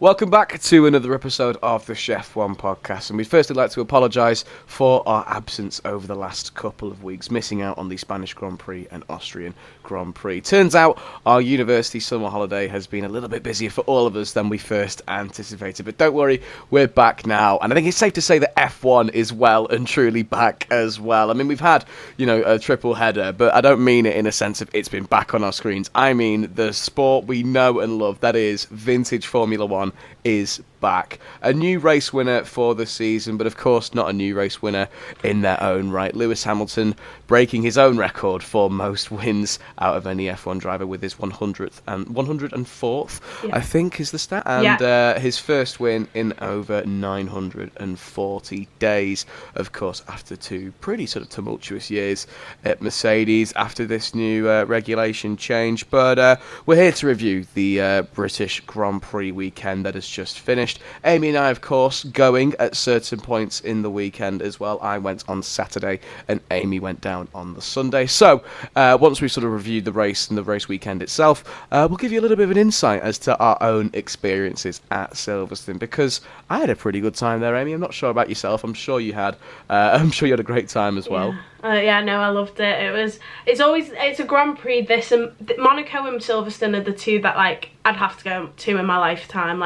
Welcome back to another episode of the ShefF1 podcast, and we'd firstly like to apologise for our absence over the last couple of weeks, missing out on the Spanish Grand Prix and Austrian Grand Prix. Turns out our university summer holiday has been a little bit busier for all of us than we first anticipated, but don't worry, we're back now, and I think it's safe to say that F1 is well and truly back as well. I mean, we've had, a triple header, but I don't mean it in a sense of it's been back on our screens. I mean the sport we know and love, that is vintage Formula 1, is back. A new race winner for the season, but of course not a new race winner in their own right. Lewis Hamilton breaking his own record for most wins out of any F1 driver with his 100th and 104th, I think is the stat, and his first win in over 940 days, of course, after two pretty sort of tumultuous years at Mercedes after this new regulation change. But we're here to review the British Grand Prix weekend that has just finished. Amy and I, of course, going at certain points in the weekend as well. I went on Saturday and Amy went down on the Sunday. So once we've sort of reviewed the race and the race weekend itself, we'll give you a little bit of an insight as to our own experiences at Silverstone, because I had a pretty good time there, Amy. I'm not sure about yourself. I'm sure you had. I'm sure you had a great time as well. No, I loved it. It's a Grand Prix. This and Monaco and Silverstone are the two that I'd have to go to in my lifetime.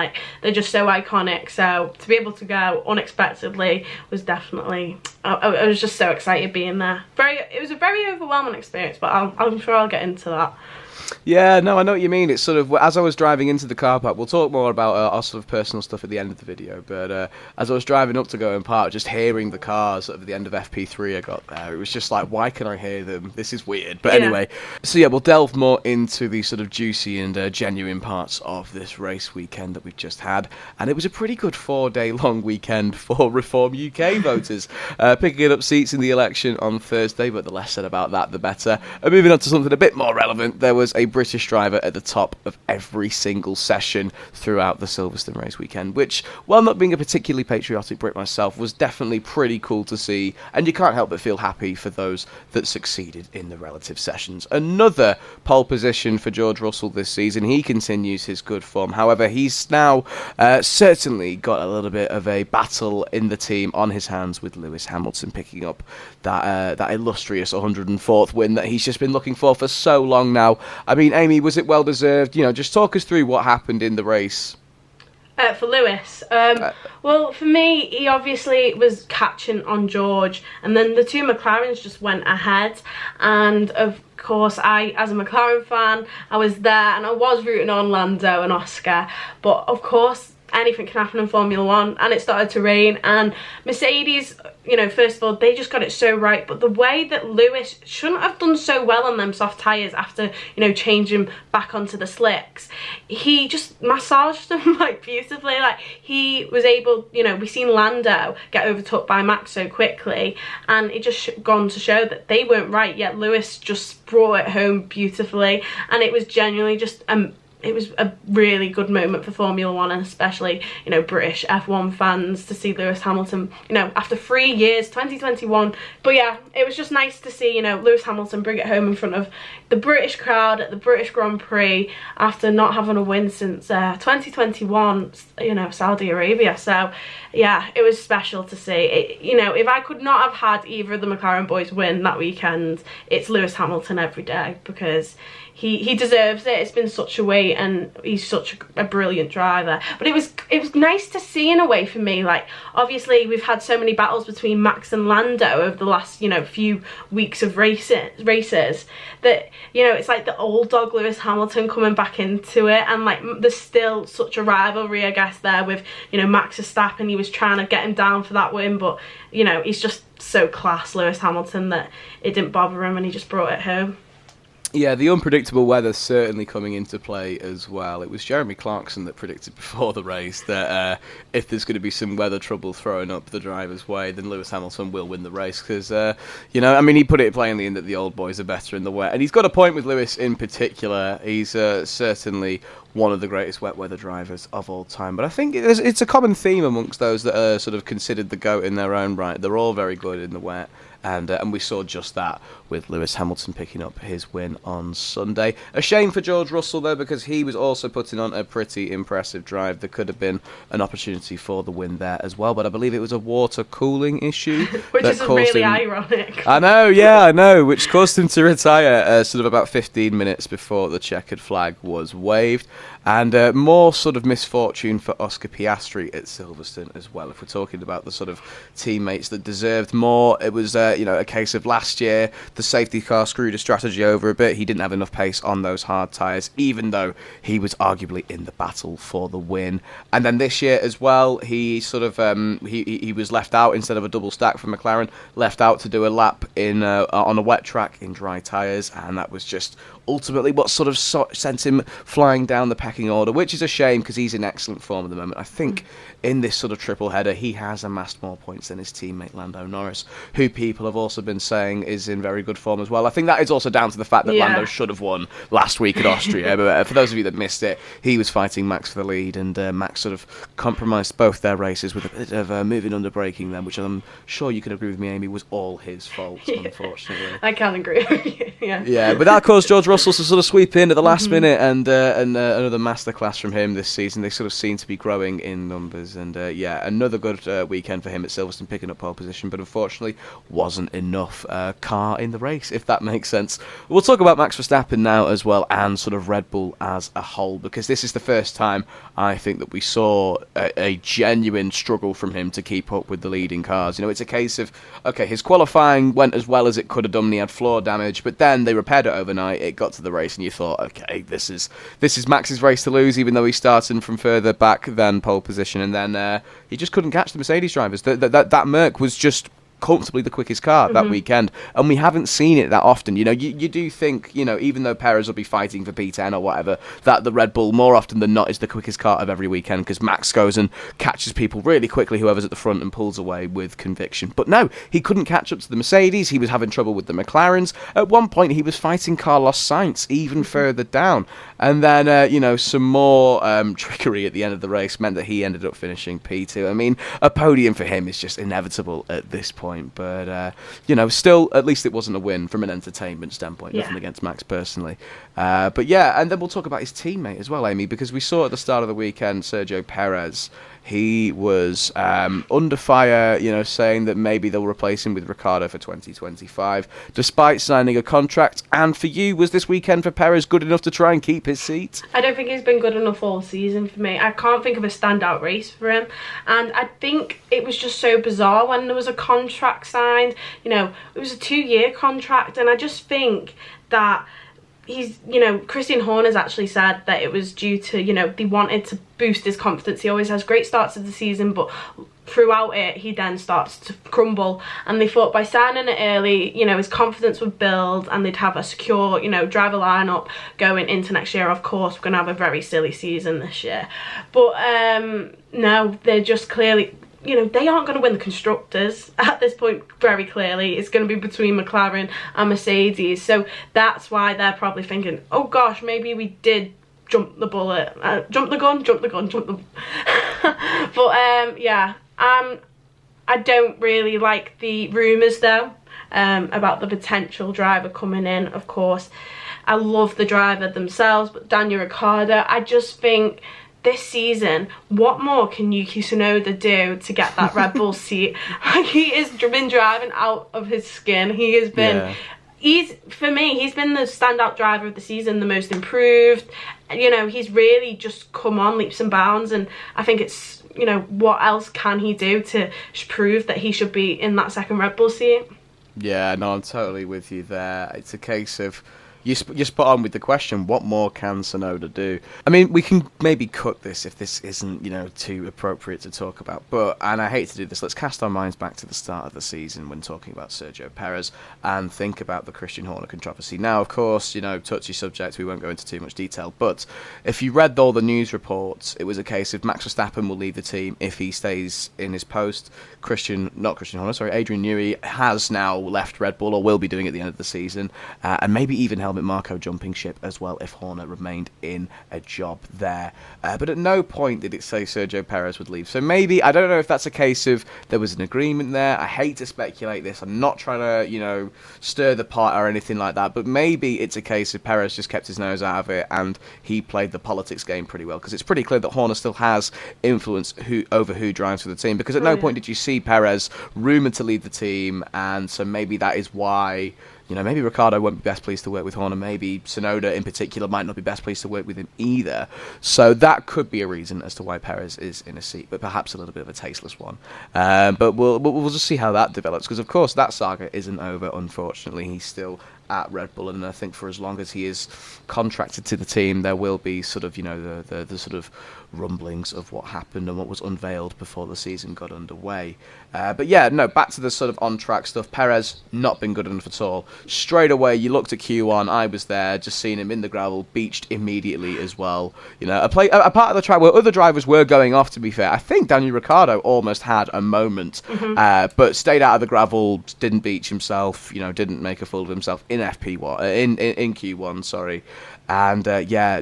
They're just so iconic. So to be able to go unexpectedly was definitely. I was just so excited being there. It was a very overwhelming experience, but I'm sure I'll get into that. Yeah, no, I know what you mean. It's sort of, as I was driving into the car park, we'll talk more about our sort of personal stuff at the end of the video, but as I was driving up to go and park, just hearing the cars at the end of FP3 I got there, it was just like, why can I hear them? This is weird. But anyway, so we'll delve more into the sort of juicy and genuine parts of this race weekend that we've just had, and it was a pretty good 4-day long weekend for Reform UK voters, picking up seats in the election on Thursday, but the less said about that, the better. And moving on to something a bit more relevant, there was a British driver at the top of every single session throughout the Silverstone race weekend, which, while not being a particularly patriotic Brit myself, was definitely pretty cool to see, and you can't help but feel happy for those that succeeded in the relative sessions. Another pole position for George Russell this season. He continues his good form. However, he's now certainly got a little bit of a battle in the team on his hands, with Lewis Hamilton picking up that illustrious 104th win that he's just been looking for so long now. I mean, Amy, was it well deserved? Just talk us through what happened in the race. For Lewis, well, for me, he obviously was catching on George, and then the two McLarens just went ahead, and of course, I, as a McLaren fan, I was there, and I was rooting on Lando and Oscar, but of course, anything can happen in Formula 1, and it started to rain, and Mercedes, first of all, they just got it so right, but the way that Lewis shouldn't have done so well on them soft tyres after, changing back onto the slicks, he just massaged them, beautifully. He was able, we seen Lando get overtook by Max so quickly, and it just gone to show that they weren't right, yet Lewis just brought it home beautifully, and it was genuinely just it was a really good moment for Formula 1, and especially, British F1 fans, to see Lewis Hamilton, after 3 years, 2021. But yeah, it was just nice to see, Lewis Hamilton bring it home in front of the British crowd at the British Grand Prix after not having a win since 2021, Saudi Arabia. So yeah, it was special to see. If I could not have had either of the McLaren boys win that weekend, it's Lewis Hamilton every day, because he deserves it. It's been such a wait, and he's such a brilliant driver. But it was nice to see, in a way, for me. Obviously we've had so many battles between Max and Lando over the last few weeks of races that it's like the old dog Lewis Hamilton coming back into it, and there's still such a rivalry, I guess, there with Max Verstappen. He was trying to get him down for that win, but he's just so class, Lewis Hamilton, that it didn't bother him, and he just brought it home. Yeah, the unpredictable weather certainly coming into play as well. It was Jeremy Clarkson that predicted before the race that if there's going to be some weather trouble thrown up the driver's way, then Lewis Hamilton will win the race, because, he put it plainly in that the old boys are better in the wet. And he's got a point with Lewis in particular. He's certainly one of the greatest wet weather drivers of all time. But I think it's a common theme amongst those that are sort of considered the GOAT in their own right. They're all very good in the wet. And we saw just that with Lewis Hamilton picking up his win on Sunday. A shame for George Russell, though, because he was also putting on a pretty impressive drive. There could have been an opportunity for the win there as well, but I believe it was a water cooling issue. Which is really ironic. I know, which caused him to retire sort of about 15 minutes before the checkered flag was waved. And more sort of misfortune for Oscar Piastri at Silverstone as well. If we're talking about the sort of teammates that deserved more, it was a case of last year the safety car screwed his strategy over a bit. He didn't have enough pace on those hard tyres, even though he was arguably in the battle for the win. And then this year as well, he sort of he was left out instead of a double stack for McLaren, left out to do a lap in on a wet track in dry tyres, and that was just ultimately what sort of sent him flying down the pecking order, which is a shame because he's in excellent form at the moment. I think in this sort of triple header he has amassed more points than his teammate Lando Norris, who people have also been saying is in very good form as well. I think that is also down to the fact that Lando should have won last week at Austria, but for those of you that missed it, he was fighting Max for the lead, and Max sort of compromised both their races with a bit of moving under braking then, which I'm sure you can agree with me, Amy, was all his fault, unfortunately. I can agree with you, yeah, but that caused George Russell to sort of sweep in at the last minute, and another masterclass from him this season. They sort of seem to be growing in numbers, and another good weekend for him at Silverstone, picking up pole position, but unfortunately wasn't enough car in the race, if that makes sense. We'll talk about Max Verstappen now as well, and sort of Red Bull as a whole, because this is the first time I think that we saw a genuine struggle from him to keep up with the leading cars. It's a case of, okay, his qualifying went as well as it could have done, and he had floor damage, but then they repaired it overnight, it got to the race, and you thought, okay, this is Max's race to lose, even though he's starting from further back than pole position, and then he just couldn't catch the Mercedes drivers. That Merc was just comfortably the quickest car that weekend, and we haven't seen it that often. You do think, even though Perez will be fighting for P10 or whatever, that the Red Bull more often than not is the quickest car of every weekend, because Max goes and catches people really quickly, whoever's at the front, and pulls away with conviction. But no, he couldn't catch up to the Mercedes. He was having trouble with the McLarens. At one point he was fighting Carlos Sainz even further down, and then some more trickery at the end of the race meant that he ended up finishing P2. I mean, a podium for him is just inevitable at this point. But still, at least it wasn't a win from an entertainment standpoint. Nothing against Max personally, and then we'll talk about his teammate as well, Amy, because we saw at the start of the weekend Sergio Perez. He was under fire, saying that maybe they'll replace him with Ricciardo for 2025, despite signing a contract. And for you, was this weekend for Perez good enough to try and keep his seat? I don't think he's been good enough all season for me. I can't think of a standout race for him. And I think it was just so bizarre when there was a contract signed. It was a 2-year contract, and I just think that he's, Christian Horner's actually said that it was due to, they wanted to boost his confidence. He always has great starts of the season, but throughout it, he then starts to crumble. And they thought by signing it early, his confidence would build, and they'd have a secure, driver lineup going into next year. Of course, we're going to have a very silly season this year. But no, they're just clearly, they aren't going to win the Constructors at this point, very clearly. It's going to be between McLaren and Mercedes. So that's why they're probably thinking, oh gosh, maybe we did jump the bullet. Jump the gun. But, I don't really like the rumours, though, about the potential driver coming in, of course. I love the driver themselves, but Daniel Ricciardo, I just think this season, what more can Yuki Tsunoda do to get that Red Bull seat? He has been driving out of his skin. He has been... Yeah. For me, he's been the standout driver of the season, the most improved. He's really just come on leaps and bounds, and I think it's, what else can he do to prove that he should be in that second Red Bull seat? Yeah, no, I'm totally with you there. It's a case of... You're spot on with the question, what more can Tsunoda do? I mean, we can maybe cut this if this isn't, too appropriate to talk about. And I hate to do this, let's cast our minds back to the start of the season when talking about Sergio Perez and think about the Christian Horner controversy. Now, of course, touchy subject, we won't go into too much detail. But if you read all the news reports, it was a case of Max Verstappen will leave the team if he stays in his post. Adrian Newey has now left Red Bull, or will be doing at the end of the season, and maybe even held Helmut Marko jumping ship as well if Horner remained in a job there. But at no point did it say Sergio Perez would leave. So maybe, I don't know if that's a case of there was an agreement there. I hate to speculate this. I'm not trying to, stir the pot or anything like that. But maybe it's a case of Perez just kept his nose out of it and he played the politics game pretty well. Because it's pretty clear that Horner still has influence over who drives for the team. Because at no point did you see Perez rumoured to leave the team. And so maybe that is why... maybe Ricciardo won't be best pleased to work with Horner. Maybe Tsunoda in particular might not be best pleased to work with him either. So that could be a reason as to why Perez is in a seat, but perhaps a little bit of a tasteless one. But we'll just see how that develops, because of course that saga isn't over, unfortunately. He's still at Red Bull, and I think for as long as he is contracted to the team, there will be sort of, the sort of rumblings of what happened and what was unveiled before the season got underway. But yeah, no, back to the sort of on-track stuff. Perez, not been good enough at all. Straight away, you looked at Q1, I was there, just seeing him in the gravel, beached immediately as well. A part of the track where other drivers were going off, to be fair. I think Daniel Ricciardo almost had a moment, but stayed out of the gravel, didn't beach himself, didn't make a fool of himself in FP1, in Q1, sorry. And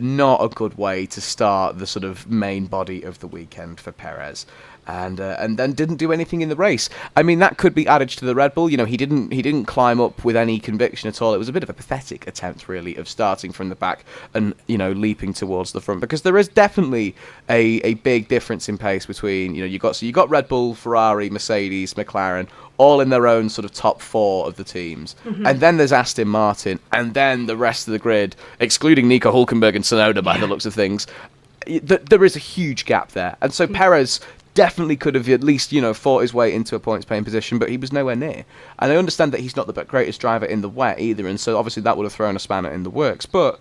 not a good way to start the sort of main body of the weekend for Perez. And then didn't do anything in the race. I mean, that could be added to the Red Bull. He didn't climb up with any conviction at all. It was a bit of a pathetic attempt, really, of starting from the back and leaping towards the front, because there is definitely a big difference in pace between you got Red Bull, Ferrari, Mercedes, McLaren, all in their own sort of top four of the teams, and then there's Aston Martin, and then the rest of the grid, excluding Nico Hülkenberg and Tsunoda by the looks of things. There is a huge gap there, and so Perez definitely could have at least, fought his way into a points-paying position, but he was nowhere near. And I understand that he's not the greatest driver in the wet either, and so obviously that would have thrown a spanner in the works, but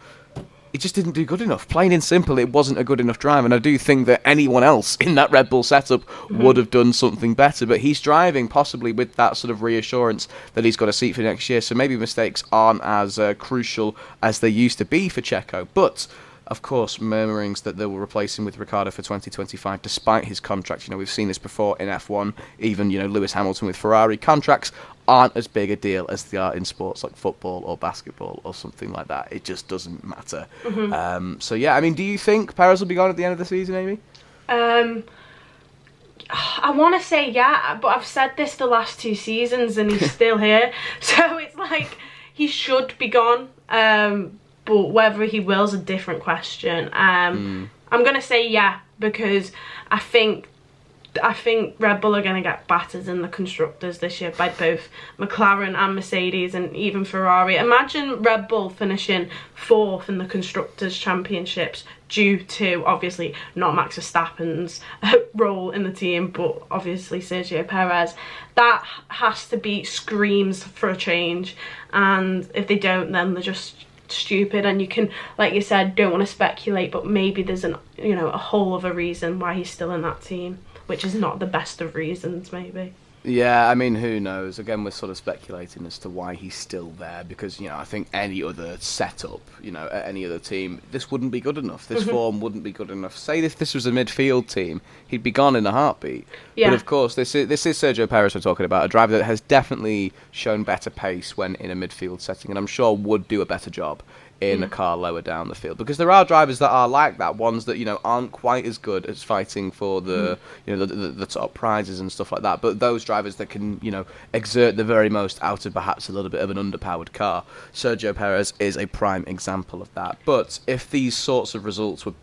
it just didn't do good enough. Plain and simple, it wasn't a good enough drive, and I do think that anyone else in that Red Bull setup would have done something better, but he's driving possibly with that sort of reassurance that he's got a seat for next year, so maybe mistakes aren't as crucial as they used to be for Checo, but... Of course, murmurings that they will replace him with Ricciardo for 2025, despite his contract. We've seen this before in F1. Even, Lewis Hamilton with Ferrari. Contracts aren't as big a deal as they are in sports like football or basketball or something like that. It just doesn't matter. So, yeah, I mean, do you think Perez will be gone at the end of the season, Amy? I want to say yeah, but I've said this the last 2 seasons and he's still here. So it's like he should be gone. But whether he will is a different question. I'm going to say yeah, because I think Red Bull are going to get battered in the constructors this year by both McLaren and Mercedes and even Ferrari. Imagine Red Bull finishing 4th in the constructors championships due to, obviously, not Max Verstappen's role in the team, but obviously Sergio Perez. That has to be screams for a change. And if they don't, then they're just... stupid, and you can, like you said, don't want to speculate, but maybe there's a whole other reason why he's still in that team, which is not the best of reasons, maybe. Yeah, I mean, who knows? Again, we're sort of speculating as to why he's still there, because, I think any other setup, at any other team, this wouldn't be good enough. This form wouldn't be good enough. Say if this was a midfield team, he'd be gone in a heartbeat. Yeah. But of course, this is Sergio Perez we're talking about, a driver that has definitely shown better pace when in a midfield setting, and I'm sure would do a better job in a car lower down the field, because there are drivers that are like that, ones that aren't quite as good as fighting for the the top prizes and stuff like that, but those drivers that can exert the very most out of perhaps a little bit of an underpowered car. Sergio Perez is a prime example of that. But if these sorts of results were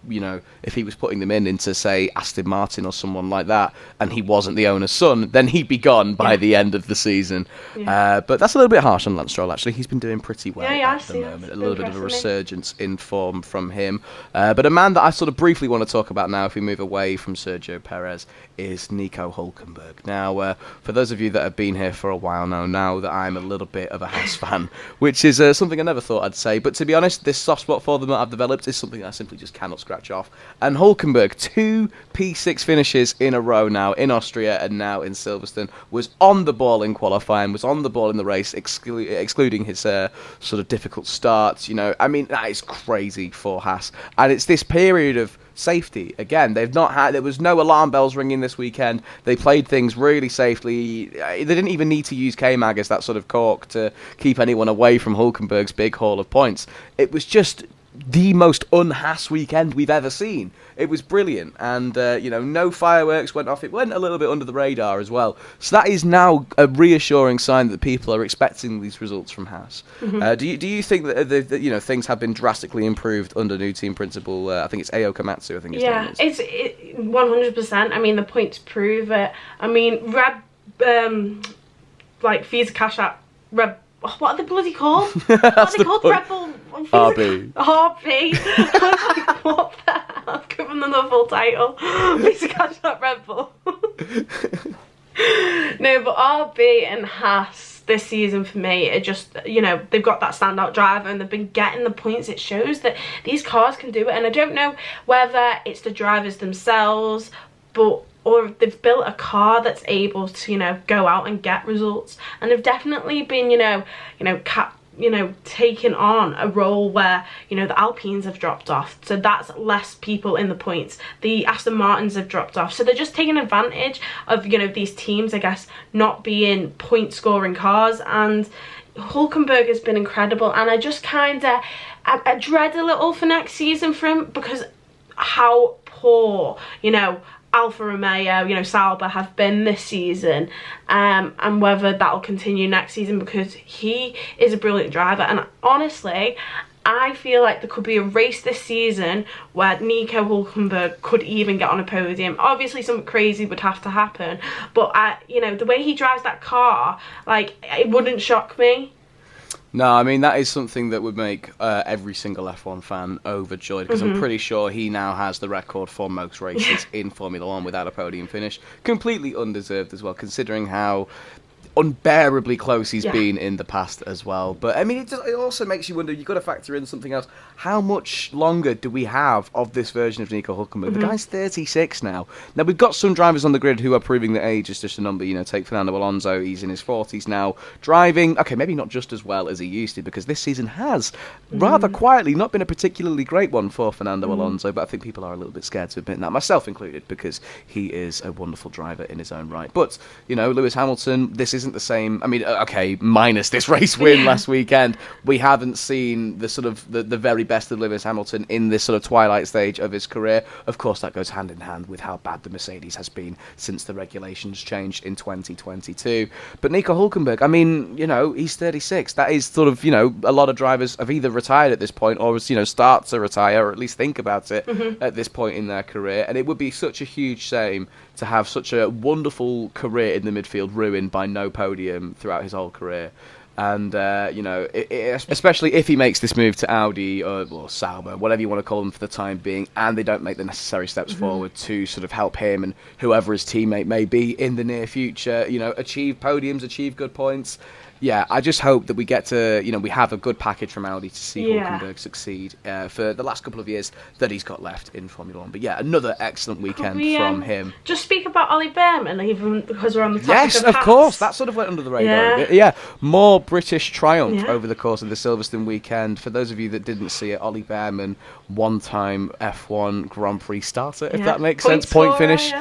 if he was putting them into say Aston Martin or someone like that, and he wasn't the owner's son, then he'd be gone by the end of the season. But that's a little bit harsh on Lance Stroll, actually. He's been doing pretty well at the moment. A little bit of a resurgence in form from him. But a man that I sort of briefly want to talk about now, if we move away from Sergio Perez, is Nico Hülkenberg. Now, for those of you that have been here for a while now that I'm a little bit of a Haas fan, which is something I never thought I'd say, but to be honest, this soft spot for them that I've developed is something I simply just cannot scratch off. And Hülkenberg, 2 P6 finishes in a row now in Austria and now in Silverstone, was on the ball in qualifying, was on the ball in the race, excluding his sort of difficult starts. I mean, that is crazy for Haas. And it's this period of safety. Again, there was no alarm bells ringing this weekend. They played things really safely. They didn't even need to use K-Mag as that sort of cork to keep anyone away from Hulkenberg's big haul of points. It was just the most un-Haas weekend we've ever seen. It was brilliant, and no fireworks went off. It went a little bit under the radar as well. So that is now a reassuring sign that people are expecting these results from Haas. Do you think that things have been drastically improved under new team principal? I think it's Ao Komatsu. I think his name is. It's 100%. I mean, the points prove it. I mean, Visa Cash App, what are they bloody called? What are they called? Red Bull RB. RB. I was like, what the hell? I've given them the full title. Visa Cash App Red Bull. No, but RB and Haas this season for me are just, they've got that standout driver and they've been getting the points. It shows that these cars can do it, and I don't know whether it's the drivers themselves, or they've built a car that's able to, go out and get results. And they've definitely been, taking on a role where, the Alpines have dropped off. So that's less people in the points. The Aston Martins have dropped off. So they're just taking advantage of, these teams, I guess, not being point-scoring cars. And Hulkenberg has been incredible. And I just I dread a little for next season for him, because how poor, Alfa Romeo, Sauber have been this season, and whether that'll continue next season, because he is a brilliant driver. And honestly, I feel like there could be a race this season where Nico Hulkenberg could even get on a podium. Obviously something crazy would have to happen, but the way he drives that car, it wouldn't shock me. No, I mean, that is something that would make every single F1 fan overjoyed, because I'm pretty sure he now has the record for most races in Formula 1 without a podium finish. Completely undeserved as well, considering how unbearably close he's been in the past as well. But I mean, it also makes you wonder, you've got to factor in something else. How much longer do we have of this version of Nico Hulkenberg? The guy's 36 now. Now, we've got some drivers on the grid who are proving that age is just a number. Take Fernando Alonso, he's in his 40s now, driving, okay, maybe not just as well as he used to, because this season has, rather quietly, not been a particularly great one for Fernando Alonso, but I think people are a little bit scared to admit that, myself included, because he is a wonderful driver in his own right. But, Lewis Hamilton, this isn't the same. I mean, okay, minus this race win last weekend, we haven't seen the sort of the very best of Lewis Hamilton in this sort of twilight stage of his career. Of course, that goes hand in hand with how bad the Mercedes has been since the regulations changed in 2022. But Nico Hulkenberg, I mean, he's 36. That is sort of, a lot of drivers have either retired at this point or, start to retire, or at least think about it at this point in their career. And it would be such a huge shame to have such a wonderful career in the midfield ruined by no podium throughout his whole career. And, especially if he makes this move to Audi or Sauber, whatever you want to call them for the time being, and they don't make the necessary steps forward to sort of help him and whoever his teammate may be in the near future, achieve podiums, achieve good points. Yeah, I just hope that we get to, we have a good package from Audi to see Hulkenberg succeed for the last couple of years that he's got left in Formula 1. But yeah, another excellent weekend from him. Just speak about Ollie Behrman, even because we're on the topic yes, of course. That sort of went under the radar a bit. Yeah, more British triumph over the course of the Silverstone weekend. For those of you that didn't see it, Ollie Behrman, one-time F1 Grand Prix starter, if that makes sense. Point finish.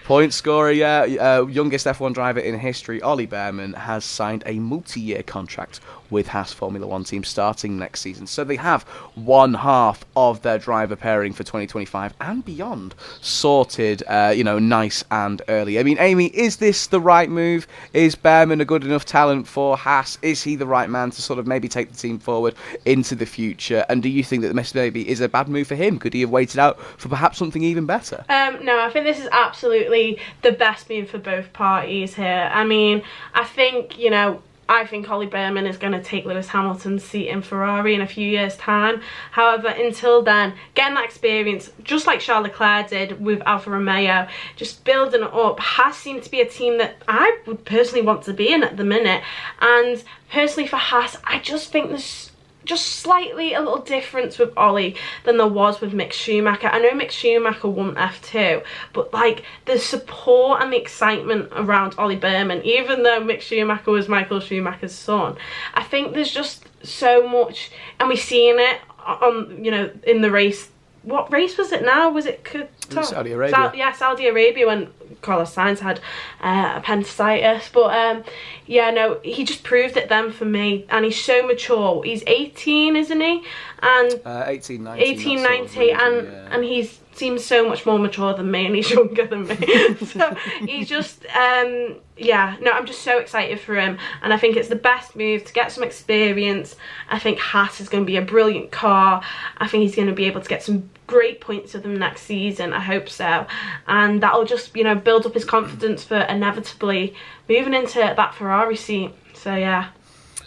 Point scorer, youngest F1 driver in history, Ollie Behrman, has signed a multi-year contract with Haas Formula 1 team starting next season. So they have one half of their driver pairing for 2025 and beyond sorted, nice and early. I mean, Amy, is this the right move? Is Behrman a good enough talent for Haas? Is he the right man to sort of maybe take the team forward into the future? And do you think that this maybe is a bad move for him? Could he have waited out for perhaps something even better? No, I think this is absolutely the best move for both parties here. I mean, I think Ollie Behrman is going to take Lewis Hamilton's seat in Ferrari in a few years' time. However, until then, getting that experience, just like Charles Leclerc did with Alfa Romeo, just building it up, has seemed to be a team that I would personally want to be in at the minute. And personally for Haas, I just think there's just slightly a little difference with Ollie than there was with Mick Schumacher. I know Mick Schumacher won F2, but the support and the excitement around Ollie Behrman, even though Mick Schumacher was Michael Schumacher's son, I think there's just so much, and we've seen it on, you know, in the race. What race was it now? Was it Qatar? Saudi Arabia. Saudi Arabia, when Carlos Sainz had appendicitis. But yeah, no, he just proved it then for me, and he's so mature. He's 18, isn't he? And 18, 19. 18, 90, and he's seems so much more mature than me, and he's younger than me. So he's just yeah, no, I'm just so excited for him, and I think it's the best move to get some experience. I think Haas is going to be a brilliant car. I think he's going to be able to get some great points with them next season. I hope so, and that'll just, you know, build up his confidence for inevitably moving into that Ferrari seat. So yeah.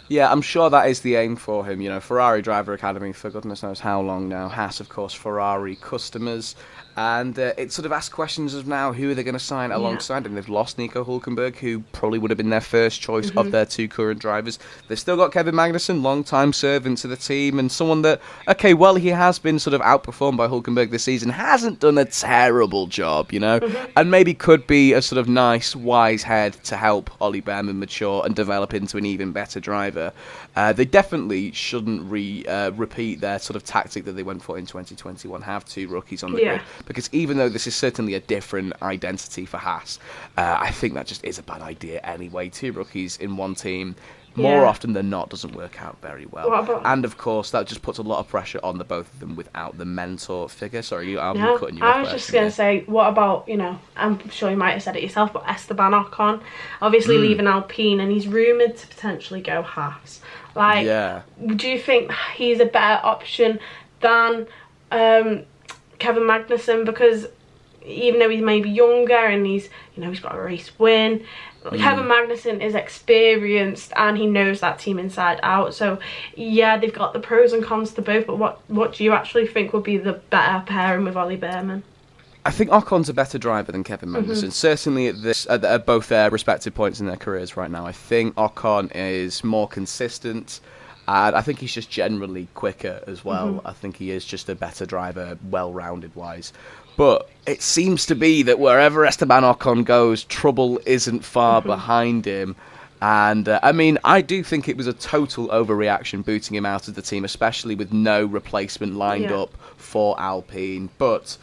Yeah, I'm sure that is the aim for him. You know, Ferrari Driver Academy for goodness knows how long now. Haas, of course, Ferrari customers. And it sort of asks questions of now, who are they going to sign alongside him? They've lost Nico Hulkenberg, who probably would have been their first choice of their two current drivers. They've still got Kevin Magnussen, long-time servant to the team, and someone that, okay, well, he has been sort of outperformed by Hulkenberg this season, hasn't done a terrible job, you know, and maybe could be a sort of nice, wise head to help Ollie Behrman mature and develop into an even better driver. They definitely shouldn't repeat their sort of tactic that they went for in 2021, have two rookies on the grid. Because even though this is certainly a different identity for Haas, I think that just is a bad idea anyway. Two rookies in one team, more often than not, doesn't work out very well. And of course, that just puts a lot of pressure on the both of them without the mentor figure. Sorry, I'm cutting you off. I was just going to say, what about, you know, I'm sure you might have said it yourself, but Esteban Ocon, obviously leaving Alpine, and he's rumoured to potentially go Haas. Like, do you think he's a better option than Kevin Magnussen? Because even though he's maybe younger and he's, you know, he's got a race win, Kevin Magnussen is experienced and he knows that team inside out. So yeah, they've got the pros and cons to both, but what do you actually think would be the better pairing with Ollie Behrman? I think Ocon's a better driver than Kevin Magnussen, certainly at both their respective points in their careers right now. I think Ocon is more consistent, and I think he's just generally quicker as well. I think he is just a better driver, well-rounded wise. But it seems to be that wherever Esteban Ocon goes, trouble isn't far behind him. And, I mean, I do think it was a total overreaction booting him out of the team, especially with no replacement lined up for Alpine. But,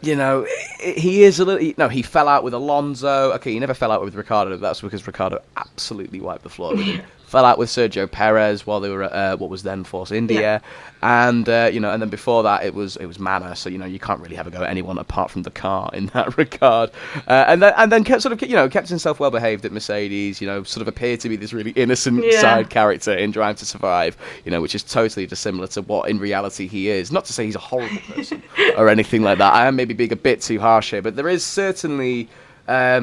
you know, he is a little... No, he fell out with Alonso. Okay, he never fell out with Ricciardo. That's because Ricciardo absolutely wiped the floor with him. Fell out with Sergio Perez while they were at what was then Force India, and you know, and then before that it was Manor. So you know, you can't really have a go at anyone apart from the car in that regard. And then kept kept himself well behaved at Mercedes. You know, sort of appeared to be this really innocent side character in Drive to Survive. You know, which is totally dissimilar to what in reality he is. Not to say he's a horrible person or anything like that. I am maybe being a bit too harsh here, but there is certainly. I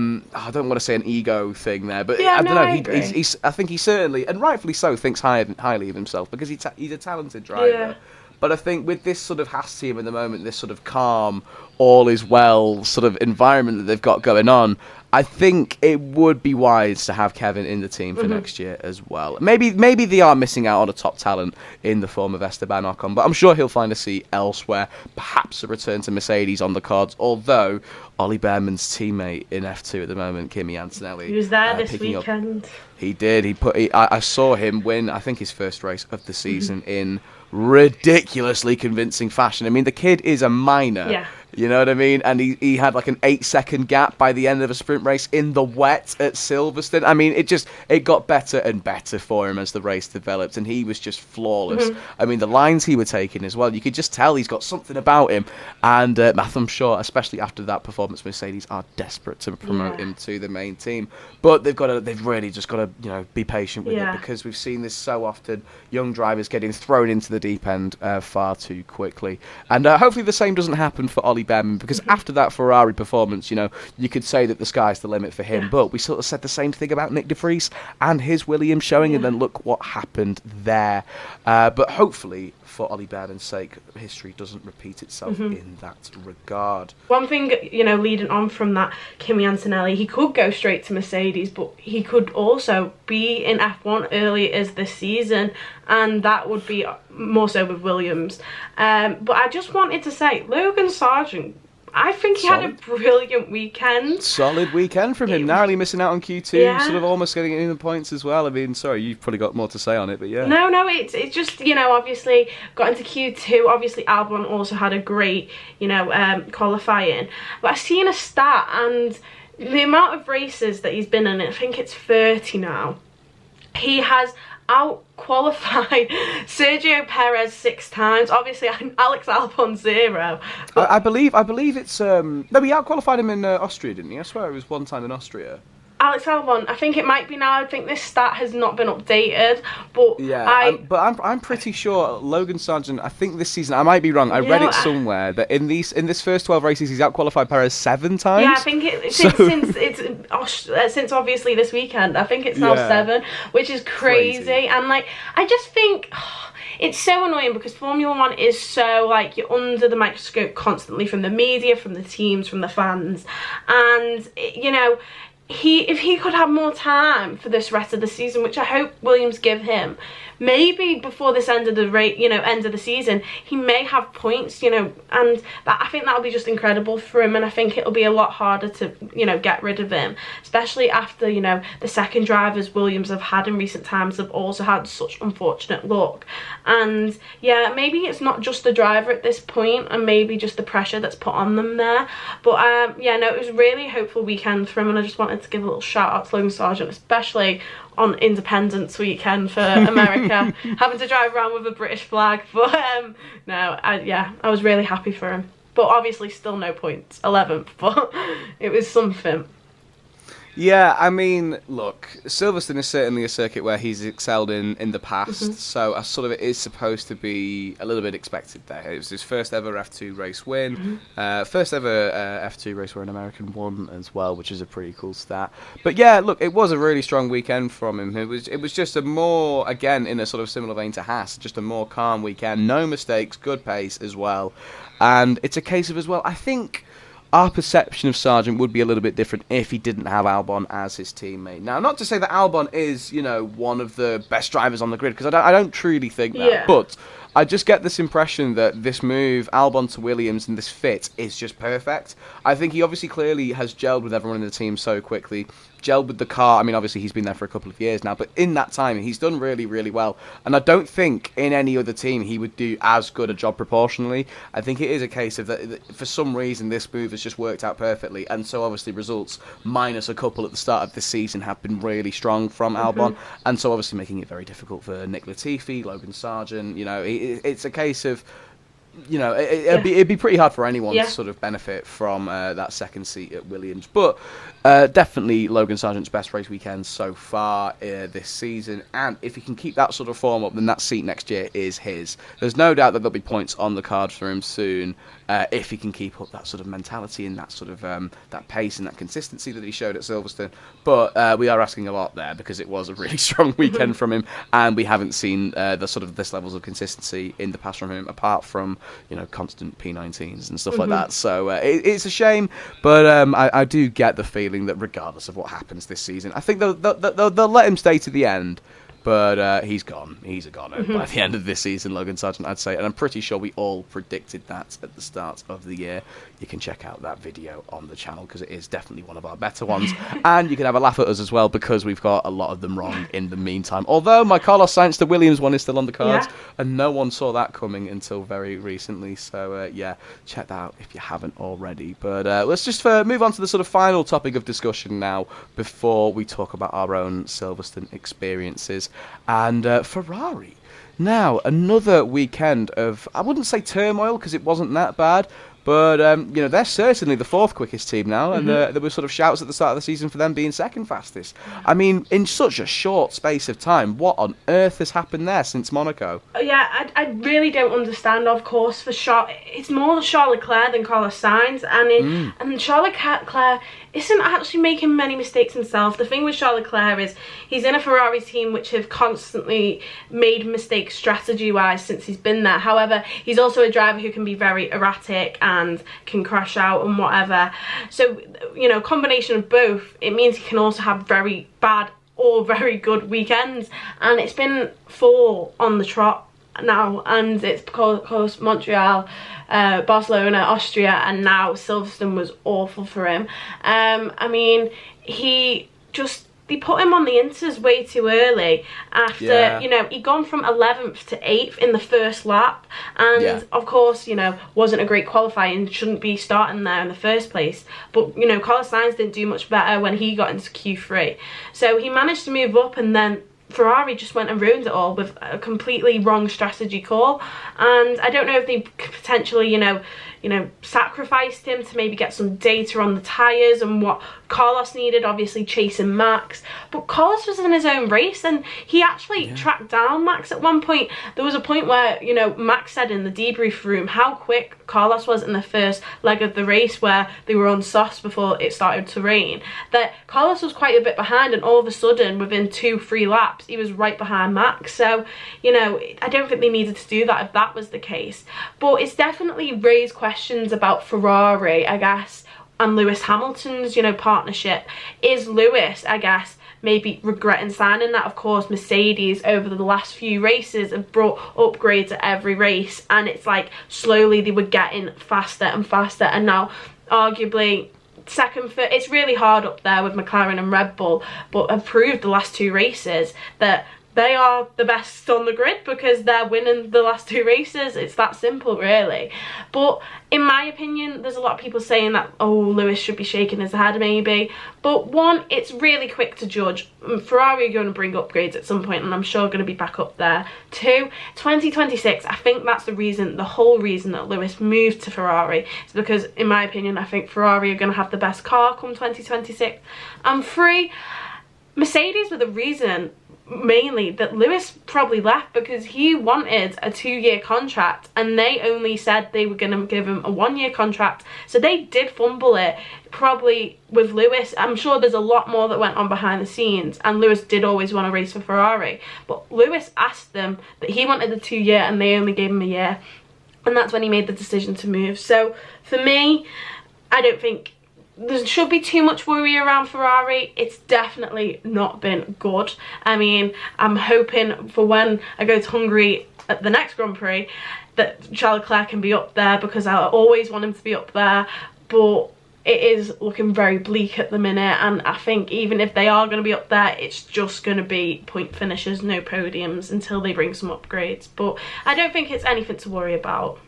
don't want to say an ego thing there, but I don't know. I think he certainly, and rightfully so, thinks highly of himself because he's a talented driver. But I think with this sort of Haas team at the moment, this sort of calm, all is well sort of environment that they've got going on, I think it would be wise to have Kevin in the team for next year as well. Maybe they are missing out on a top talent in the form of Esteban Ocon, but I'm sure he'll find a seat elsewhere. Perhaps a return to Mercedes on the cards, although Ollie Behrman's teammate in F2 at the moment, Kimi Antonelli, he was there this weekend. He did. I saw him win, I think, his first race of the season in ridiculously convincing fashion. I mean, the kid is a minor. You know what I mean? And he had like an 8-second gap by the end of a sprint race in the wet at Silverstone. I mean, it got better and better for him as the race developed, and he was just flawless. I mean, the lines he was taking as well, you could just tell he's got something about him. And I'm sure, especially after that performance, Mercedes are desperate to promote him to the main team. But they've really just got to, you know, be patient with it, because we've seen this so often, young drivers getting thrown into the deep end far too quickly. And hopefully the same doesn't happen for Ollie Behrman, because after that Ferrari performance, you know, you could say that the sky's the limit for him, but we sort of said the same thing about Nick de Vries and his Williams showing, and then look what happened there. But hopefully, for Ollie Behrman's sake, history doesn't repeat itself in that regard. One thing, you know, leading on from that, Kimi Antonelli, he could go straight to Mercedes, but he could also be in F1 early as this season, and that would be more so with Williams. But I just wanted to say, Logan Sargent, I think he had a brilliant weekend. Solid weekend from him. Narrowly missing out on Q2, sort of almost getting in the points as well. I mean, sorry, you've probably got more to say on it, but yeah. No, it's just, you know, obviously got into Q2. Obviously, Albon also had a great, you know, qualifying. But I've seen a stat, and the amount of races that he's been in, I think it's 30 now. He has out-qualified Sergio Perez 6 times. Obviously, Alex Albon 0. I believe it's no, he out-qualified him in Austria, didn't he? I swear it was one time in Austria. Alex Albon, I think it might be now. I think this stat has not been updated, but yeah, I'm pretty sure Logan Sargent. I think this season, I might be wrong. I read it somewhere that in this first 12 races, he's outqualified Perez 7 times. Yeah, I think since obviously this weekend, I think it's now 7, which is crazy. And like, I just think. It's so annoying because Formula 1 is so, like, you're under the microscope constantly from the media, from the teams, from the fans, and you know. If he could have more time for this rest of the season, which I hope Williams give him, maybe before this end of the season, he may have points, you know, and I think that'll be just incredible for him, and I think it'll be a lot harder to, you know, get rid of him, especially after, you know, the second drivers Williams have had in recent times have also had such unfortunate luck. And yeah, maybe it's not just the driver at this point, and maybe just the pressure that's put on them there, but yeah, no, it was really a hopeful weekend for him, and I just wanted to give a little shout out to Logan Sargent, especially on Independence weekend for America, having to drive around with a British flag. But no, I was really happy for him. But obviously still no points, 11th, but it was something. Yeah, I mean, look, Silverstone is certainly a circuit where he's excelled in the past, so it is supposed to be a little bit expected there. It was his first ever F2 race win, first ever F2 race where an American won as well, which is a pretty cool stat. But yeah, look, it was a really strong weekend from him. It was just a more, again, in a sort of similar vein to Haas, just a more calm weekend, no mistakes, good pace as well. And it's a case of, as well, I think our perception of Sargent would be a little bit different if he didn't have Albon as his teammate. Now, not to say that Albon is, you know, one of the best drivers on the grid, because I don't truly think that, but I just get this impression that this move, Albon to Williams, and this fit is just perfect. I think he obviously clearly has gelled with everyone in the team so quickly, gelled with the car. I mean, obviously he's been there for a couple of years now, but in that time he's done really, really well. And I don't think in any other team he would do as good a job proportionally. I think it is a case of that for some reason this move has just worked out perfectly, and so obviously results minus a couple at the start of this season have been really strong from Albon, and so obviously making it very difficult for Nick Latifi, Logan Sargent. You know, it's a case of, you know, it'd be pretty hard for anyone to sort of benefit from that second seat at Williams. But definitely Logan Sargent's best race weekend so far this season. And if he can keep that sort of form up, then that seat next year is his. There's no doubt that there'll be points on the card for him soon if he can keep up that sort of mentality and that sort of that pace and that consistency that he showed at Silverstone. But we are asking a lot there, because it was a really strong weekend from him, and we haven't seen the sort of this levels of consistency in the past from him, apart from, you know, constant P19s and stuff like that. So it's a shame, but I do get the feeling that regardless of what happens this season, I think they'll let him stay to the end. But he's gone. He's a goner by the end of this season, Logan Sargent, I'd say. And I'm pretty sure we all predicted that at the start of the year. You can check out that video on the channel, because it is definitely one of our better ones. And you can have a laugh at us as well, because we've got a lot of them wrong in the meantime. Although my Carlos Sainz to Williams one is still on the cards, and no one saw that coming until very recently. So, yeah, check that out if you haven't already. But let's just move on to the sort of final topic of discussion now, before we talk about our own Silverstone experiences. And Ferrari. Now, another weekend of, I wouldn't say turmoil, because it wasn't that bad, but you know, they're certainly the fourth quickest team now, and there were sort of shouts at the start of the season for them being second fastest. I mean, in such a short space of time, what on earth has happened there since Monaco? Yeah, I really don't understand. Of course, it's more Charles Leclerc than Carlos Sainz, and Charles Leclerc isn't actually making many mistakes himself. The thing with Charles Leclerc is he's in a Ferrari team which have constantly made mistakes strategy-wise since he's been there. However, he's also a driver who can be very erratic and can crash out and whatever. So, you know, combination of both, it means he can also have very bad or very good weekends. And it's been 4 on the trot now, and it's of course Montreal, Barcelona, Austria, and now Silverstone was awful for him. I mean, they put him on the Inters way too early after, he'd gone from 11th to 8th in the first lap, and of course, wasn't a great qualifier and shouldn't be starting there in the first place. But, Carlos Sainz didn't do much better when he got into Q3. So he managed to move up, and then Ferrari just went and ruined it all with a completely wrong strategy call. And I don't know if they potentially, sacrificed him to maybe get some data on the tyres and what Carlos needed, obviously chasing Max. But Carlos was in his own race, and he actually tracked down Max at one point. There was a point where, Max said in the debrief room how quick Carlos was in the first leg of the race where they were on softs before it started to rain, that Carlos was quite a bit behind, and all of a sudden, within 2-3 laps, he was right behind Max. So, I don't think they needed to do that if that was the case. But it's definitely raised questions about Ferrari, I guess, and Lewis Hamilton's, partnership. Is Lewis, I guess, maybe regretting signing that? Of course, Mercedes over the last few races have brought upgrades at every race, and it's like slowly they were getting faster and faster, and now arguably second, third, it's really hard up there with McLaren and Red Bull, but have proved the last 2 races that they are the best on the grid because they're winning the last 2 races. It's that simple, really. But in my opinion, there's a lot of people saying that, Lewis should be shaking his head maybe. But one, it's really quick to judge. Ferrari are going to bring upgrades at some point, and I'm sure going to be back up there. 2, 2026, I think that's the whole reason that Lewis moved to Ferrari. It's because, in my opinion, I think Ferrari are going to have the best car come 2026. And 3, Mercedes were the reason mainly that Lewis probably left, because he wanted a 2-year contract and they only said they were going to give him a 1-year contract. So they did fumble it probably with Lewis. I'm sure there's a lot more that went on behind the scenes, and Lewis did always want to race for Ferrari, but Lewis asked them that he wanted the 2-year and they only gave him a year, and that's when he made the decision to move. So for me, I don't think there should be too much worry around Ferrari. It's definitely not been good. I mean, I'm hoping for when I go to Hungary at the next Grand Prix that Charles Leclerc can be up there, because I always want him to be up there, but it is looking very bleak at the minute, and I think even if they are going to be up there, it's just going to be point finishes, no podiums, until they bring some upgrades. But I don't think it's anything to worry about.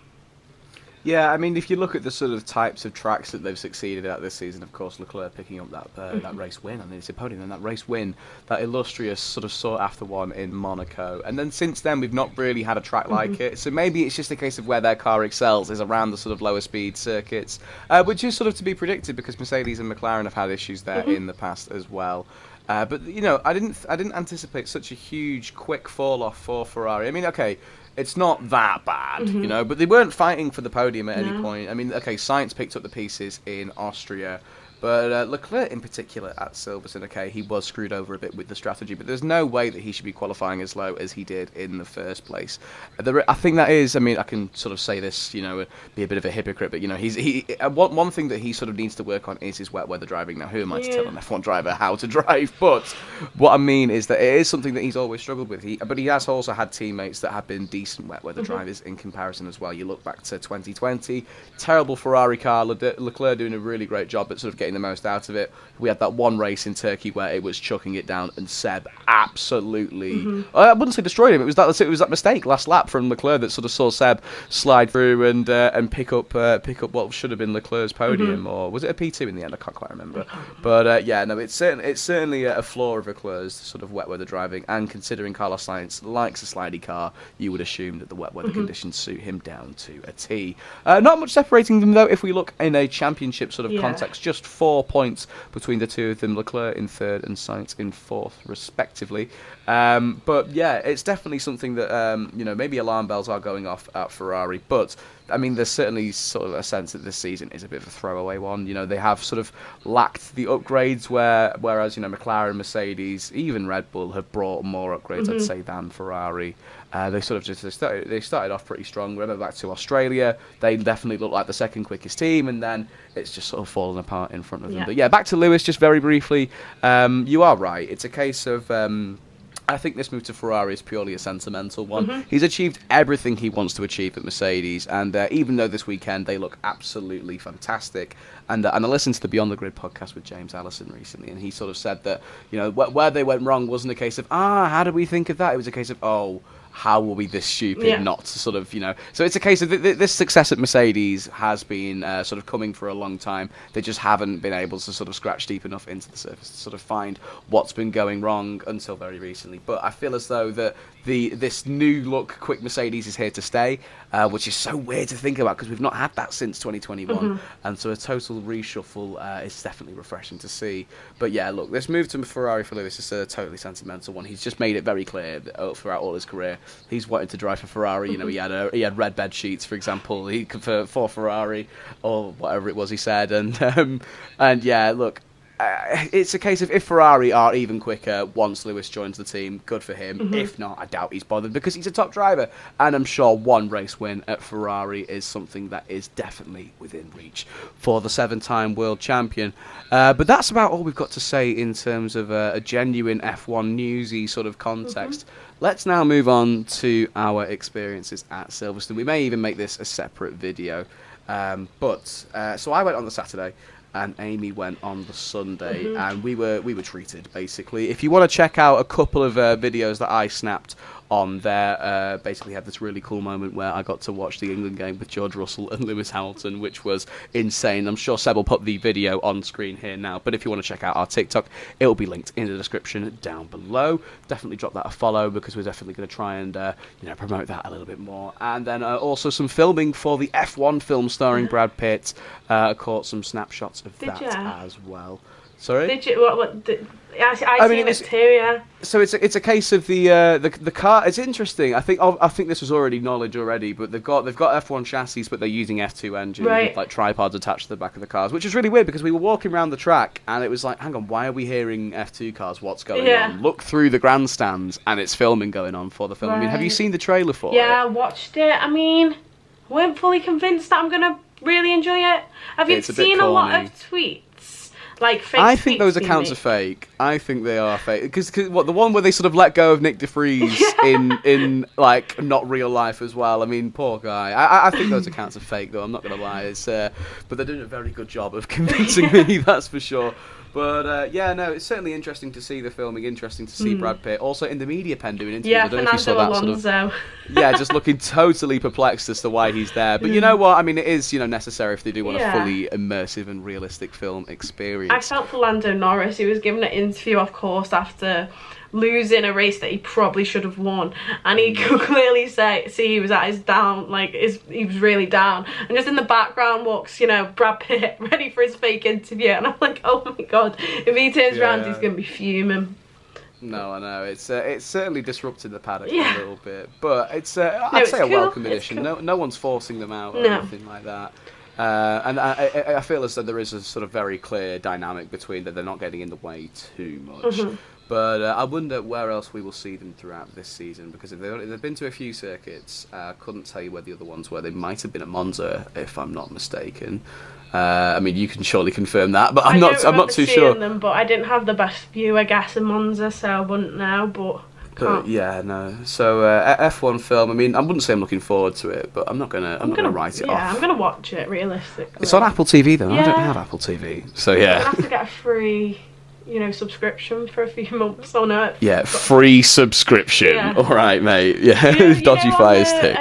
Yeah, I mean, if you look at the sort of types of tracks that they've succeeded at this season, of course, Leclerc picking up that race win, I mean, it's a podium, and that race win, that illustrious sort of sought-after one in Monaco. And then since then, we've not really had a track like it. So maybe it's just a case of where their car excels is around the sort of lower speed circuits, which is sort of to be predicted because Mercedes and McLaren have had issues there in the past as well. But I didn't anticipate such a huge, quick fall off for Ferrari. I mean, okay, it's not that bad, but they weren't fighting for the podium at any point. I mean, okay, Sainz picked up the pieces in Austria, but Leclerc in particular at Silverstone, okay, he was screwed over a bit with the strategy, but there's no way that he should be qualifying as low as he did in the first place. I think that is, I mean, I can sort of say this, be a bit of a hypocrite, but, one thing that he sort of needs to work on is his wet weather driving. Now, who am I to tell an F1 driver how to drive? But what I mean is that it is something that he's always struggled with. But he has also had teammates that have been decent wet weather drivers in comparison as well. You look back to 2020, terrible Ferrari car, Leclerc doing a really great job at sort of getting the most out of it. We had that one race in Turkey where it was chucking it down, and Seb absolutely I wouldn't say destroyed him. It was that mistake last lap from Leclerc that sort of saw Seb slide through and pick up what should have been Leclerc's podium, or was it a P2 in the end? I can't quite remember. But it's certainly a flaw of Leclerc's sort of wet weather driving, and considering Carlos Sainz likes a slidey car, you would assume that the wet weather conditions suit him down to a T. Not much separating them though if we look in a championship sort of context, just 4 points between the two of them, Leclerc in third and Sainz in fourth respectively. But yeah, it's definitely something that maybe alarm bells are going off at Ferrari, but I mean, there's certainly sort of a sense that this season is a bit of a throwaway one. They have sort of lacked the upgrades, whereas McLaren, Mercedes, even Red Bull have brought more upgrades, I'd say, than Ferrari. They sort of they started off pretty strong. Remember back to Australia, they definitely looked like the second quickest team, and then it's just sort of fallen apart in front of them. But yeah, back to Lewis just very briefly. You are right. It's a case of I think this move to Ferrari is purely a sentimental one. He's achieved everything he wants to achieve at Mercedes, and even though this weekend they look absolutely fantastic, and I listened to the Beyond the Grid podcast with James Allison recently, and he sort of said that, you know, where they went wrong wasn't a case of, how did we think of that? It was a case of, how were we this stupid not to sort of, you know... So it's a case of this success at Mercedes has been sort of coming for a long time. They just haven't been able to sort of scratch deep enough into the surface to sort of find what's been going wrong until very recently. But I feel as though that this new look quick Mercedes is here to stay, which is so weird to think about because we've not had that since 2021. And so a total reshuffle is definitely refreshing to see. But yeah, look, this move to Ferrari for Lewis is a totally sentimental one. He's just made it very clear that, throughout all his career he's wanted to drive for Ferrari. You know, he had red bed sheets, for example, for Ferrari or whatever it was he said, and yeah, look. It's a case of if Ferrari are even quicker once Lewis joins the team, good for him. If not, I doubt he's bothered because he's a top driver. And I'm sure one race win at Ferrari is something that is definitely within reach for the 7-time world champion. But that's about all we've got to say in terms of a genuine F1 newsy sort of context. Let's now move on to our experiences at Silverstone. We may even make this a separate video. So I went on the Saturday, and Amy went on the Sunday, and we were treated, basically. If you want to check out a couple of videos that I snapped on there, basically had this really cool moment where I got to watch the England game with George Russell and Lewis Hamilton, which was insane. I'm sure Seb will put the video on screen here now, but if you want to check out our TikTok, it will be linked in the description down below. Definitely drop that a follow because we're definitely going to try and promote that a little bit more. And then also some filming for the F1 film starring Brad Pitt. Caught some snapshots of that as well. Sorry? Did you? I mean, it too, yeah. So it's a case of the car. It's interesting. I think this was already knowledge already, but they've got F1 chassis, but they're using F2 engines with like tripods attached to the back of the cars, which is really weird because we were walking around the track and it was like, hang on, why are we hearing F2 cars? What's going on? Look through the grandstands and it's filming going on for the film. I mean, have you seen the trailer for it? Yeah, I watched it. I mean, I weren't fully convinced that I'm gonna really enjoy it. Have you seen a lot of tweets? Like fake I think those accounts are fake. I think they are fake because the one where they sort of let go of Nick DeFries in like not real life as well. I mean, poor guy. I think those accounts are fake though. I'm not gonna lie. But they're doing a very good job of convincing me. That's for sure. But it's certainly interesting to see the filming. Interesting to see Brad Pitt also in the media pen doing interviews. I don't know if you saw that Alonso. Just looking totally perplexed as to why he's there. But you know what? I mean, it is necessary if they do want a fully immersive and realistic film experience. I felt for Lando Norris. He was given an interview, of course, after losing a race that he probably should have won, and he could clearly see he was at his down, he was really down, and just in the background walks Brad Pitt ready for his fake interview, and I'm like, oh my god, if he turns around he's gonna be fuming. No, I know. It's certainly disrupted the paddock a little bit, but I'd say a welcome addition. Cool. No one's forcing them out or anything like that. And I feel as though there is a sort of very clear dynamic between that they're not getting in the way too much. But I wonder where else we will see them throughout this season, because if they've been to a few circuits, I couldn't tell you where the other ones were. They might have been at Monza, if I'm not mistaken. I mean, you can surely confirm that, but I'm not too sure. Them, but I didn't have the best view, I guess, in Monza, so I wouldn't know. But So F1 film. I mean, I wouldn't say I'm looking forward to it, but I'm not gonna write it off. Yeah, I'm gonna watch it realistically. It's on Apple TV though. I don't have Apple TV, so yeah. I have to get a free subscrition for a few months on it. Yeah, free subscription. Yeah. All right, mate. Yeah, dodgy fire stick.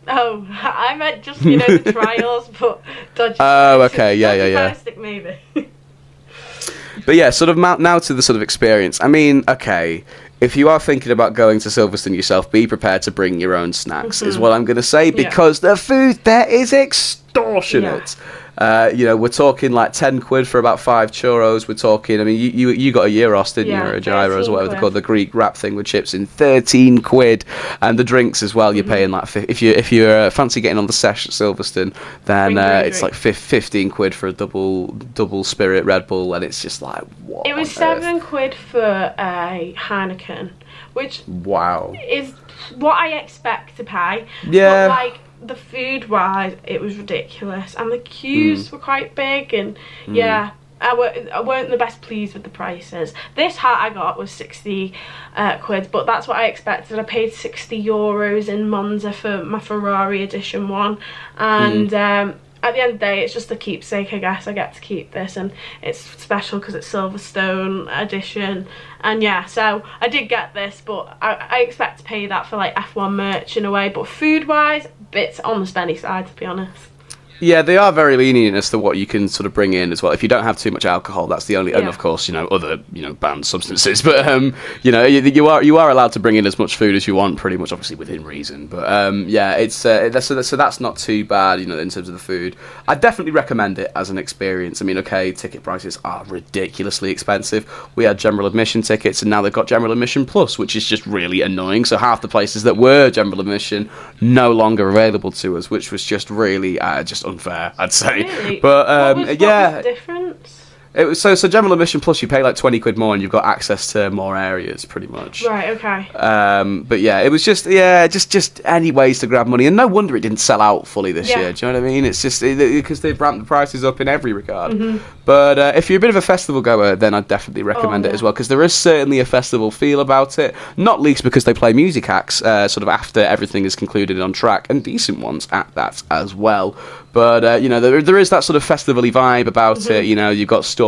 I meant just the trials, but dodgy. Oh, okay, yeah. Fire stick maybe. But yeah, sort of now to the sort of experience. I mean, okay, if you are thinking about going to Silverstone yourself, be prepared to bring your own snacks. Is what I'm going to say, because the food there is extortionate. We're talking like 10 quid for about 5 churros. We're talking, I mean, you got a gyros, didn't you, or a gyros, or whatever they're called, the Greek wrap thing with chips, in 13 quid. And the drinks as well, you're paying like, if you're fancy getting on the sesh at Silverstone, then it's like 15 quid for a double spirit Red Bull, and it's just like, what? It was 7 quid for a Heineken, which is what I expect to pay. Yeah. But the food wise, it was ridiculous, and the queues were quite big, and I weren't the best pleased with the prices. This hat I got was 60 quid, but that's what I expected. I paid €60 in Monza for my Ferrari edition one, and at the end of the day, it's just a keepsake, I guess. I get to keep this, and it's special because it's Silverstone edition. And yeah, so I did get this, but I expect to pay that for like F1 merch in a way. But food wise, bits on the spenny side, to be honest. Yeah, they are very lenient as to what you can sort of bring in as well. If you don't have too much alcohol, that's the only, and of course, other, banned substances. But you are allowed to bring in as much food as you want, pretty much, obviously within reason. But yeah, it's so that's not too bad, in terms of the food. I definitely recommend it as an experience. I mean, okay, ticket prices are ridiculously expensive. We had general admission tickets, and now they've got general admission plus, which is just really annoying. So half the places that were general admission no longer available to us, which was just really just unfair, I'd say. Really? But what was the difference? It was so general admission plus you pay like 20 quid more and you've got access to more areas pretty much. Right, okay. But yeah, it was just any ways to grab money, and no wonder it didn't sell out fully this year. Do you know what I mean? It's just because they've ramped the prices up in every regard. But if you're a bit of a festival goer, then I'd definitely recommend it as well, because there is certainly a festival feel about it, not least because they play music acts sort of after everything is concluded on track, and decent ones at that as well. But there is that sort of festival-y vibe about it. You've got stalls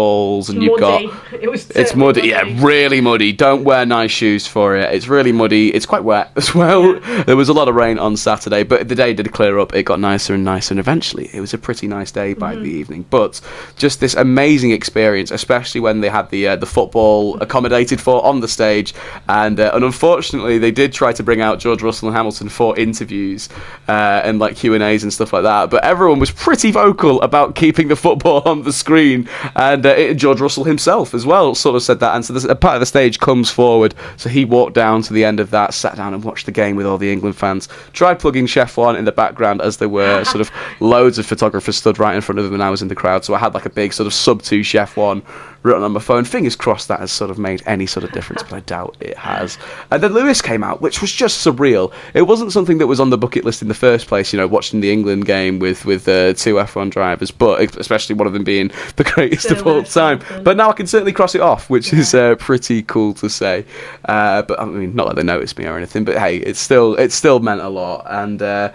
and you've got it's muddy. Yeah, really muddy. Don't wear nice shoes for it. It's really muddy. It's quite wet as well. There was a lot of rain on Saturday, but the day did clear up. It got nicer and nicer, and eventually it was a pretty nice day by the evening. But just this amazing experience, especially when they had the football accommodated for on the stage, and unfortunately they did try to bring out George Russell and Hamilton for interviews and like Q&As and stuff like that, but everyone was pretty vocal about keeping the football on the screen, and George Russell himself as well sort of said that, and so a part of the stage comes forward, so he walked down to the end of that, sat down and watched the game with all the England fans, tried plugging ShefF1 in the background as there were sort of loads of photographers stood right in front of him, and I was in the crowd, so I had like a big sort of sub 2 ShefF1 written on my phone. Fingers crossed that has sort of made any sort of difference, but I doubt it has. And then Lewis came out, which was just surreal. It wasn't something that was on the bucket list in the first place, watching the England game with two F1 drivers, but especially one of them being the greatest of all time. But now I can certainly cross it off, which is pretty cool to say. But I mean, not that they noticed me or anything, but hey, it still meant a lot. And I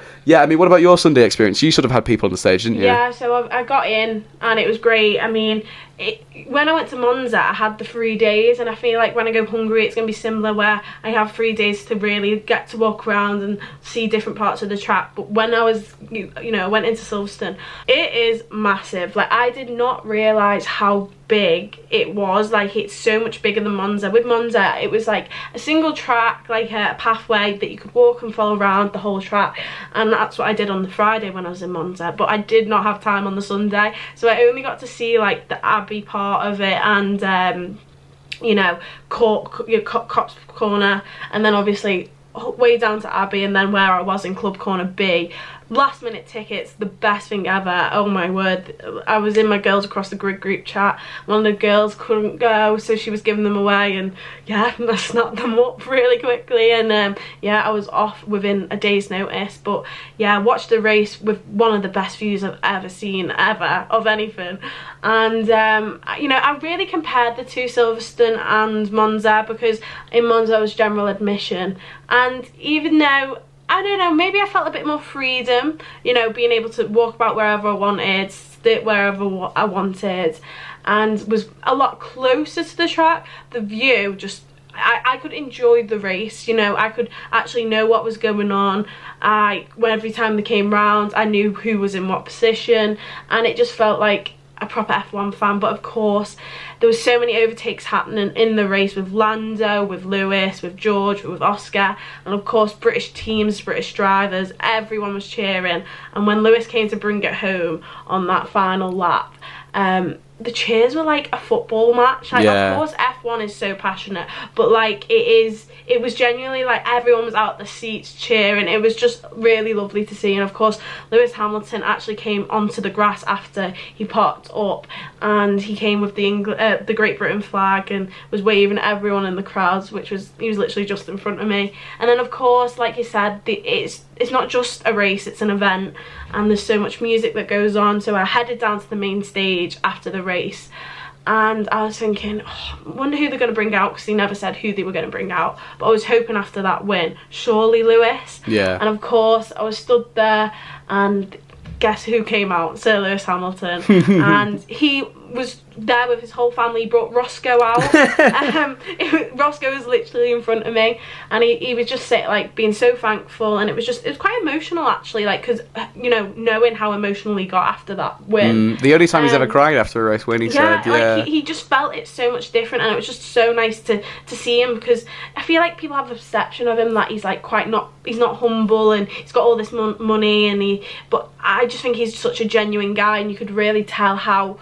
mean, what about your Sunday experience? You sort of had people on the stage, didn't you? Yeah, so I got in and it was great. I mean, when I went to Monza, I had the 3 days, and I feel like when I go Hungary, it's going to be similar, where I have 3 days to really get to walk around and see different parts of the track. But when I was, went into Silverstone, it is massive. Like, I did not realise how big it was. Like, it's so much bigger than Monza. With Monza, it was like a single track, like a pathway that you could walk and follow around the whole track, and that's what I did on the Friday when I was in Monza. But I did not have time on the Sunday, so I only got to see like the Abbey part of it, and Cops Corner, and then obviously way down to Abbey, and then where I was in Club Corner B. Last minute tickets, the best thing ever. Oh my word, I was in my Girls Across the Grid group chat. One of the girls couldn't go, so she was giving them away, and yeah, I snapped them up really quickly, and I was off within a day's notice. But yeah, I watched the race with one of the best views I've ever seen of anything, and I really compared the two, Silverstone and Monza, because in Monza was general admission, and even though I don't know, maybe I felt a bit more freedom, being able to walk about wherever I wanted, sit wherever I wanted, and was a lot closer to the track. The view just, I could enjoy the race, I could actually know what was going on. Every time they came round, I knew who was in what position, and it just felt like a proper F1 fan. But of course, there was so many overtakes happening in the race with Lando, with Lewis, with George, with Oscar, and of course British teams, British drivers, everyone was cheering. And when Lewis came to bring it home on that final lap, the cheers were like a football match. Like, of course F1 is so passionate, but like it was genuinely like everyone was out the seats cheering. It was just really lovely to see. And of course Lewis Hamilton actually came onto the grass after he parked up, and he came with the Great Britain flag and was waving at everyone in the crowds, he was literally just in front of me. And then of course, like you said, it's not just a race, it's an event, and there's so much music that goes on. So I headed down to the main stage after the race, and I was thinking, oh, I wonder who they're going to bring out, because he never said who they were going to bring out. But I was hoping after that win, surely Lewis. Yeah. And of course, I was stood there, and guess who came out? Sir Lewis Hamilton. And he was there with his whole family. He brought Roscoe out. Roscoe was literally in front of me, and he was just like being so thankful, and it was quite emotional actually, like, because knowing how emotional he got after that win. The only time he's ever cried after a race win, he said. Yeah, like he just felt it so much different, and it was just so nice to see him, because I feel like people have a perception of him that he's like he's not humble, and he's got all this money, but I just think he's such a genuine guy, and you could really tell how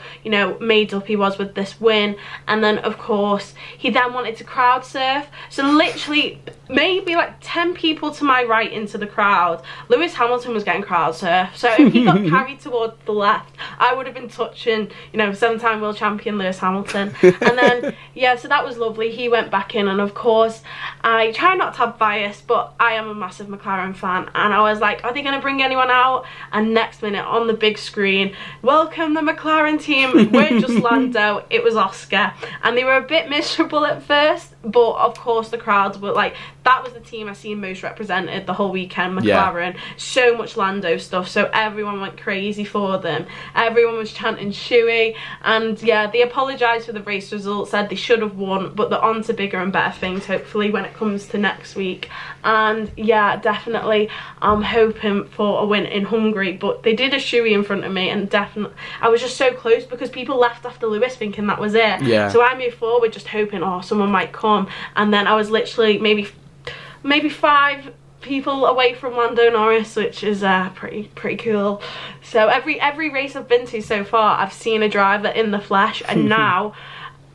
made up he was with this win. And then of course he then wanted to crowd surf, so literally maybe like 10 people to my right into the crowd, Lewis Hamilton was getting crowd surf. So if he got carried towards the left, I would have been touching 7-time world champion Lewis Hamilton. And then so that was lovely. He went back in, and of course I try not to have bias, but I am a massive McLaren fan, and I was like, are they going to bring anyone out? And next minute on the big screen, welcome the McLaren team, we're just Lando. It was Oscar, and they were a bit miserable at first, but of course the crowds were like, that was the team I seen most represented the whole weekend, McLaren. So much Lando stuff, so everyone went crazy for them. Everyone was chanting Shuey, and they apologised for the race result, said they should have won, but they're on to bigger and better things hopefully when it comes to next week. And definitely I'm hoping for a win in Hungary, but they did a Shuey in front of me, and definitely I was just so close, because people left after Lewis thinking that was it. So I moved forward just hoping, someone might come, and then I was literally maybe 5 people away from Lando Norris, which is pretty cool. So every race I've been to so far, I've seen a driver in the flesh, and now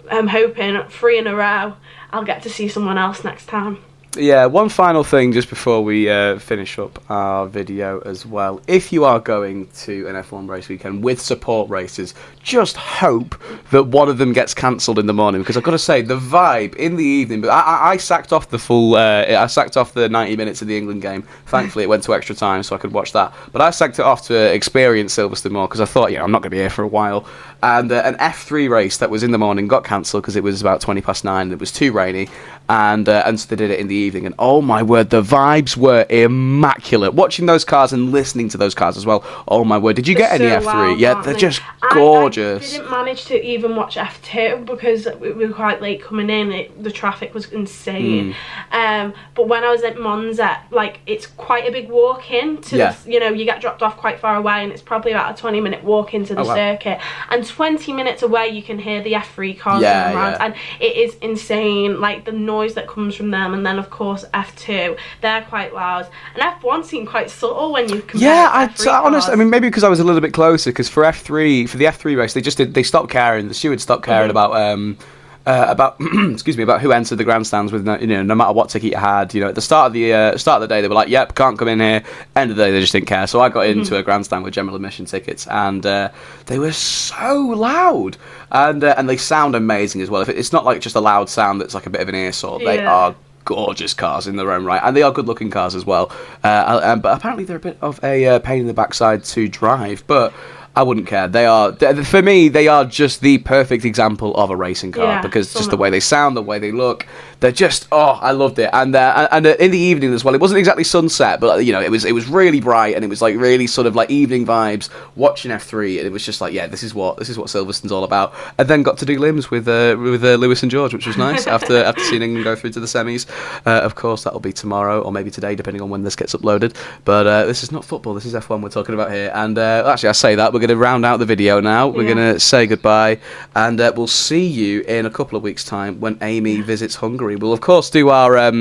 I'm hoping 3 in a row I'll get to see someone else next time. Yeah, one final thing just before we finish up our video as well. If you are going to an F1 race weekend with support races, just hope that one of them gets cancelled in the morning, because I've got to say, the vibe in the evening, but I sacked off the full, I sacked off the 90 minutes of the England game. Thankfully it went to extra time so I could watch that, but I sacked it off to experience Silverstone more, because I thought, I'm not going to be here for a while. And an F3 race that was in the morning got cancelled because it was about 9:20 and it was too rainy, and so they did it in the evening, and oh my word, the vibes were immaculate. Watching those cars and listening to those cars as well, oh my word. Did you get any F3? Wild, yeah, they're just gorgeous. I didn't manage to even watch F2 because we were quite late coming in. The traffic was insane. But when I was at Monza, like, it's quite a big walk in to this, you get dropped off quite far away, and it's probably about a 20-minute walk into the circuit, and 20 minutes away you can hear the F3 cars going around, and it is insane, like the noise that comes from them. And then of course F2, they're quite loud, and F1 seemed quite subtle when you compare honestly, I mean, maybe because I was a little bit closer, because for the F3 race, they stopped caring. The steward stopped caring about excuse me, about who entered the grandstands with no matter what ticket you had. At the start of the day, they were like, "Yep, can't come in here." End of the day, they just didn't care. So I got into a grandstand with general admission tickets, and they were so loud, and they sound amazing as well. It's not like just a loud sound that's like a bit of an ear sore. They are gorgeous cars in their own right, and they are good looking cars as well. But apparently they're a bit of a pain in the backside to drive, but I wouldn't care. For me, they are just the perfect example of a racing car, because just the way they sound, the way they look, they're just, I loved it. And in the evening as well, it wasn't exactly sunset, but it was really bright, and it was like really sort of like evening vibes watching F3, and it was just like, this is what Silverstone's all about. And then got to do limbs with Lewis and George, which was nice after seeing England go through to the semis. Of course, that'll be tomorrow or maybe today, depending on when this gets uploaded. But this is not football, this is F1 we're talking about here. And actually, I say that, we're going to round out the video now. We're going to say goodbye, and we'll see you in a couple of weeks' time when Amy visits Hungary. We'll of course do our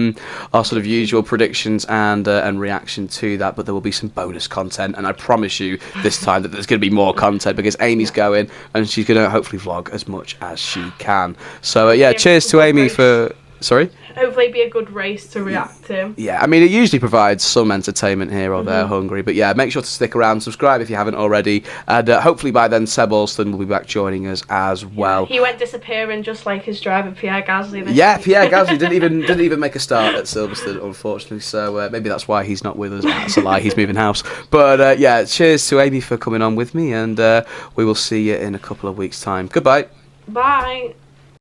sort of usual predictions and reaction to that, but there will be some bonus content, and I promise you this time that there's going to be more content, because Amy's going and she's going to hopefully vlog as much as she can. So cheers to Amy for... Sorry? Hopefully be a good race to react to. Yeah, I mean, it usually provides some entertainment here or there, Hungary. But make sure to stick around, subscribe if you haven't already, and hopefully by then Seb Alston will be back joining us as well. He went disappearing just like his driver Pierre Gasly. Pierre Gasly didn't even make a start at Silverstone, unfortunately. So maybe that's why he's not with us. That's a lie. He's moving house. But cheers to Amy for coming on with me, and we will see you in a couple of weeks' time. Goodbye. Bye.